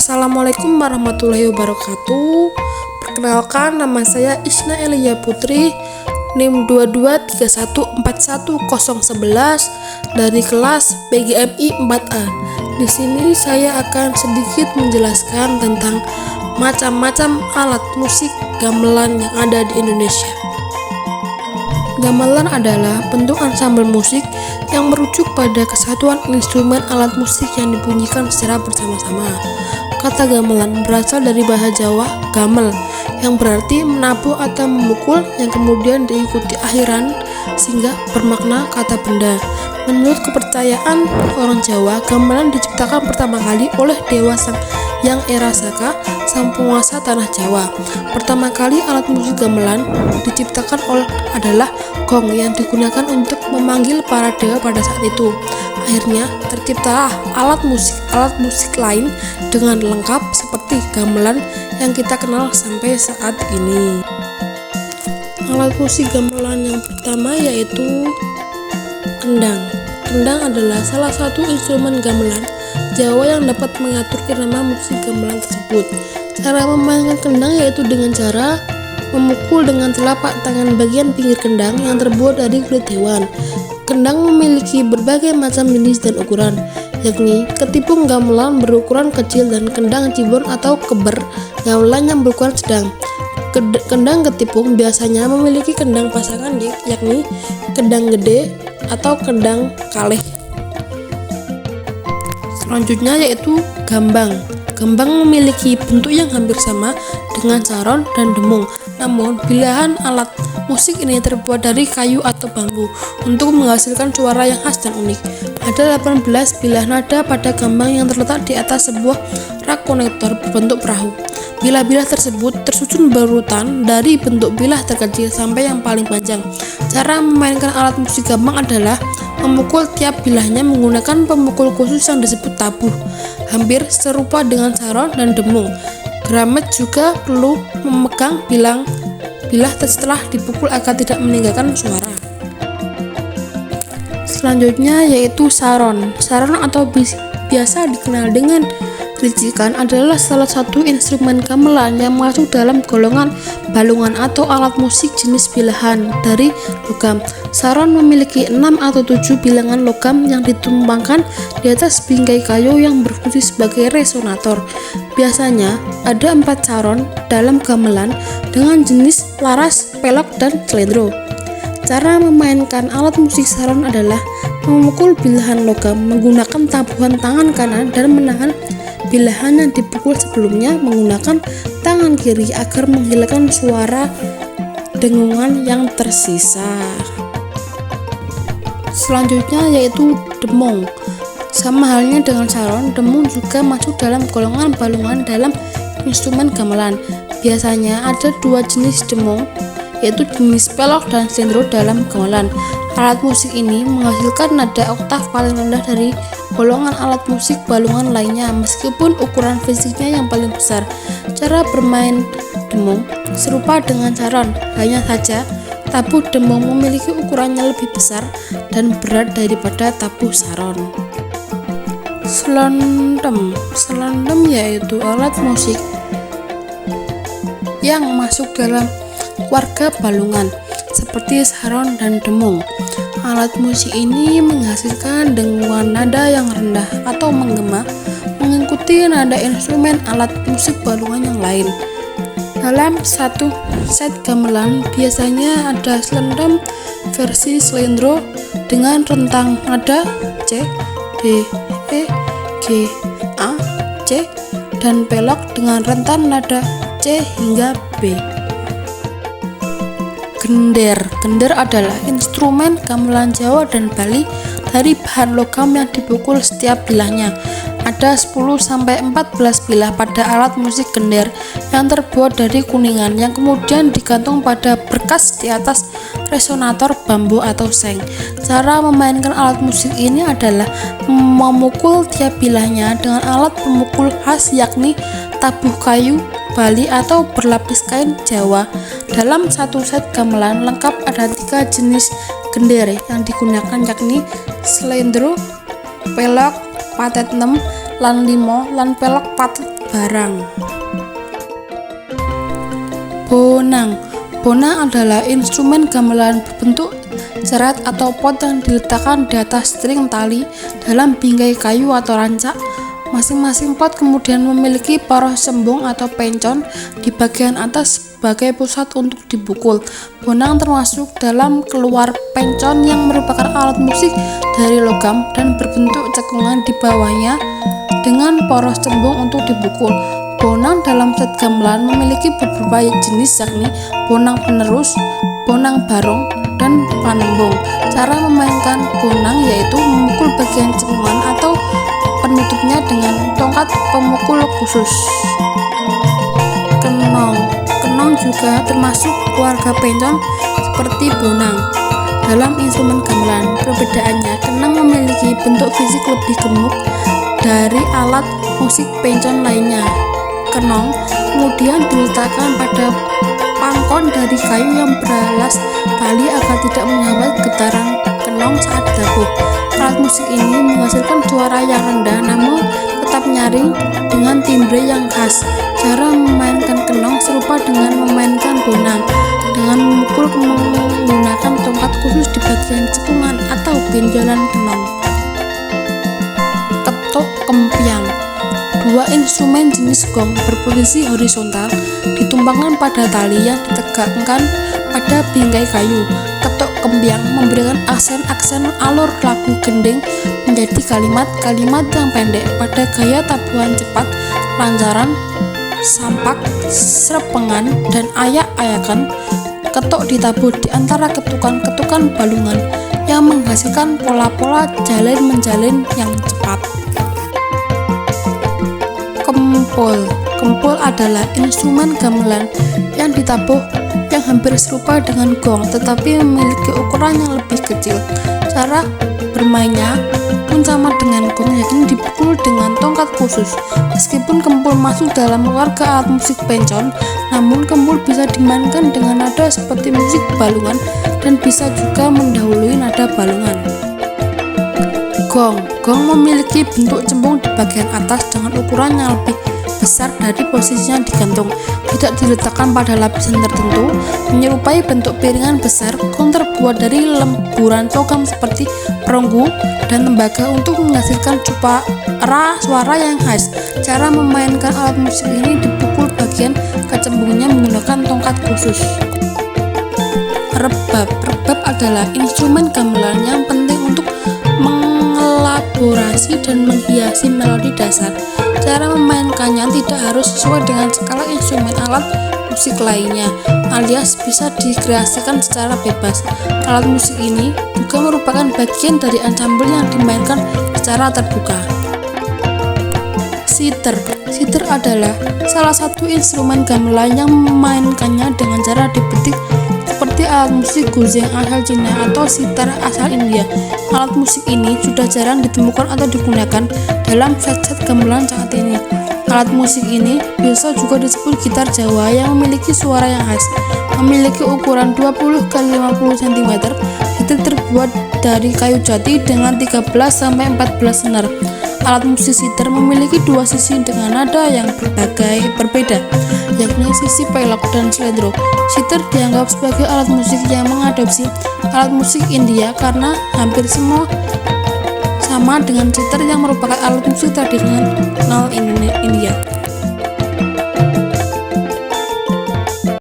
Assalamualaikum warahmatullahi wabarakatuh. Perkenalkan, nama saya Isna Elia Putri, NIM 223141011 dari kelas PGMI 4A. Di sini saya akan sedikit menjelaskan tentang macam-macam alat musik gamelan yang ada di Indonesia. Gamelan adalah bentuk ansambel musik yang merujuk pada kesatuan instrumen alat musik yang dibunyikan secara bersama-sama. Kata gamelan berasal dari bahasa Jawa gamel, yang berarti menabuh atau memukul, yang kemudian diikuti akhiran sehingga bermakna kata benda. Menurut kepercayaan orang Jawa, gamelan diciptakan pertama kali oleh Dewa Sang Hyang Erasaka, sang penguasa tanah Jawa. Pertama kali alat musik gamelan diciptakan adalah gong yang digunakan untuk memanggil para dewa pada saat itu. Akhirnya terciptalah alat musik lain dengan lengkap seperti gamelan yang kita kenal sampai saat ini. Alat musik gamelan yang pertama yaitu kendang. Kendang adalah salah satu instrumen gamelan Jawa yang dapat mengatur irama musik gamelan tersebut. Cara memainkan kendang yaitu dengan cara memukul dengan telapak tangan bagian pinggir kendang yang terbuat dari kulit hewan. Kendang memiliki berbagai macam jenis dan ukuran, yakni ketipung gamelan berukuran kecil dan kendang cibon atau keber gamelan yang berukuran sedang. Kendang ketipung biasanya memiliki kendang pasangan, yakni kendang gede atau kendang kalih. Selanjutnya yaitu gambang. Gambang memiliki bentuk yang hampir sama dengan saron dan demung, namun bilahan alat musik ini terbuat dari kayu atau bambu untuk menghasilkan suara yang khas dan unik. Ada 18 bilah nada pada gambang yang terletak di atas sebuah rak konektor berbentuk perahu. Bilah-bilah tersebut tersusun berurutan dari bentuk bilah terkecil sampai yang paling panjang. Cara memainkan alat musik gambang adalah memukul tiap bilahnya menggunakan pemukul khusus yang disebut tabuh, hampir serupa dengan saron dan demung. Gramet juga perlu memegang bilah setelah dipukul agar tidak meninggalkan suara. Selanjutnya yaitu saron. Saron atau biasa dikenal dengan ricikan adalah salah satu instrumen gamelan yang masuk dalam golongan balungan atau alat musik jenis bilahan dari logam. Saron memiliki 6 atau 7 bilangan logam yang ditumpangkan di atas bingkai kayu yang berfungsi sebagai resonator. Biasanya ada 4 saron dalam gamelan dengan jenis laras, pelok, dan slendro. Cara memainkan alat musik saron adalah memukul bilahan logam menggunakan tabuhan tangan kanan dan menahan bilahan yang dipukul sebelumnya menggunakan tangan kiri agar menghilangkan suara dengungan yang tersisa. Selanjutnya yaitu demung. Sama halnya dengan saron, demung juga masuk dalam golongan balungan dalam instrumen gamelan. Biasanya ada 2 jenis demung, yaitu jenis pelok dan slendro dalam gamelan. Alat musik ini menghasilkan nada oktav paling rendah dari golongan alat musik balungan lainnya, meskipun ukuran fisiknya yang paling besar. Cara bermain demung serupa dengan saron, hanya saja tabuh demung memiliki ukurannya lebih besar dan berat daripada tabuh saron. Slendem. Slendem yaitu alat musik yang masuk dalam warga balungan seperti saron dan demung. Alat musik ini menghasilkan dengungan nada yang rendah atau menggema mengikuti nada instrumen alat musik balungan yang lain. Dalam satu set gamelan biasanya ada slendem versi slendro dengan rentang nada C, D, E, G, A, C, dan pelok dengan rentan nada C hingga B. Gender. Gender adalah instrumen gamelan Jawa dan Bali dari bahan logam yang dipukul setiap bilahnya. Ada 10-14 bilah pada alat musik gender yang terbuat dari kuningan yang kemudian digantung pada berkas di atas resonator bambu atau seng. Cara memainkan alat musik ini adalah memukul tiap bilahnya dengan alat pemukul khas, yakni tabuh kayu Bali atau berlapis kain Jawa. Dalam satu set gamelan lengkap ada 3 jenis gender yang digunakan, yakni slendro, pelok, patet 6, lan limo lan pelok pathet barang. Bonang. Bonang adalah instrumen gamelan berbentuk seret atau pot yang diletakkan di atas string tali dalam bingkai kayu atau rancak. Masing-masing pot kemudian memiliki poros cembung atau pencon di bagian atas sebagai pusat untuk dipukul. Bonang termasuk dalam keluar pencon yang merupakan alat musik dari logam dan berbentuk cekungan di bawahnya dengan poros cembung untuk dipukul. Bonang dalam set gamelan memiliki beberapa jenis, yakni bonang penerus, bonang barong, dan panembung. Cara memainkan bonang yaitu memukul bagian cekungan atau penutupnya dengan tongkat pemukul khusus. Kenong. Kenong juga termasuk keluarga pencon seperti bonang. Dalam instrumen gamelan, perbedaannya kenong memiliki bentuk fisik lebih gemuk dari alat musik pencon lainnya. Kenong kemudian diletakkan pada pangkon dari kayu yang beralas tali agar tidak menghambat getaran kenong saat ditabuh. Alat musik ini menghasilkan suara yang rendah namun tetap nyaring dengan timbre yang khas. Cara memainkan kenong serupa dengan memainkan bonang, dengan memukul menggunakan tongkat khusus di bagian cekungan atau benjolan kenong. Ketuk kempiang. Dua instrumen jenis gong berposisi horizontal ditumpangkan pada tali yang ditegakkan pada bingkai kayu. Ketuk kempiang memberikan aksen-aksen alur lagu gending menjadi kalimat-kalimat yang pendek pada gaya tabuhan cepat, lancaran, sampak, srepengan, dan ayak-ayakan. Ketuk ditabuh di antara ketukan-ketukan balungan yang menghasilkan pola-pola jalin-menjalin yang cepat. Kempul. Kempul adalah instrumen gamelan yang ditabuh yang hampir serupa dengan gong tetapi memiliki ukuran yang lebih kecil. Cara bermainnya pun sama dengan gong, yakni dipukul dengan tongkat khusus. Meskipun kempul masuk dalam keluarga alat musik pencon, namun kempul bisa dimainkan dengan nada seperti musik balungan dan bisa juga mendahului nada balungan. Gong. Gong memiliki bentuk cembung di bagian atas dengan ukuran yang lebih besar dari posisinya digantung. Tidak diletakkan pada lapisan tertentu, menyerupai bentuk piringan besar. Gong terbuat dari lemburan logam seperti perunggu dan tembaga untuk menghasilkan suara yang khas. Cara memainkan alat musik ini dipukul bagian kecembungnya menggunakan tongkat khusus. Rebab. Rebab adalah instrumen gamelan yang penting untuk mengelaborasi dan menghiasi melodi dasar. Cara memainkannya tidak harus sesuai dengan skala instrumen alat musik lainnya, alias bisa dikreasikan secara bebas. Alat musik ini juga merupakan bagian dari ansambel yang dimainkan secara terbuka. Siter. Siter adalah salah satu instrumen gamelan yang memainkannya dengan cara dipetik seperti alat musik guzeng asal Cina atau sitar asal India. Alat musik ini sudah jarang ditemukan atau digunakan dalam set-set gamelan saat ini. Alat musik ini biasa juga disebut gitar Jawa yang memiliki suara yang khas. Memiliki ukuran 20 x 50 cm. Gitar terbuat dari kayu jati dengan 13-14 senar. Alat musik sitar memiliki dua sisi dengan nada yang berbeda, yakni sisi pelok dan slendro. Sitar dianggap sebagai alat musik yang mengadopsi alat musik India karena hampir semua sama dengan sitar yang merupakan alat musik tradisional India.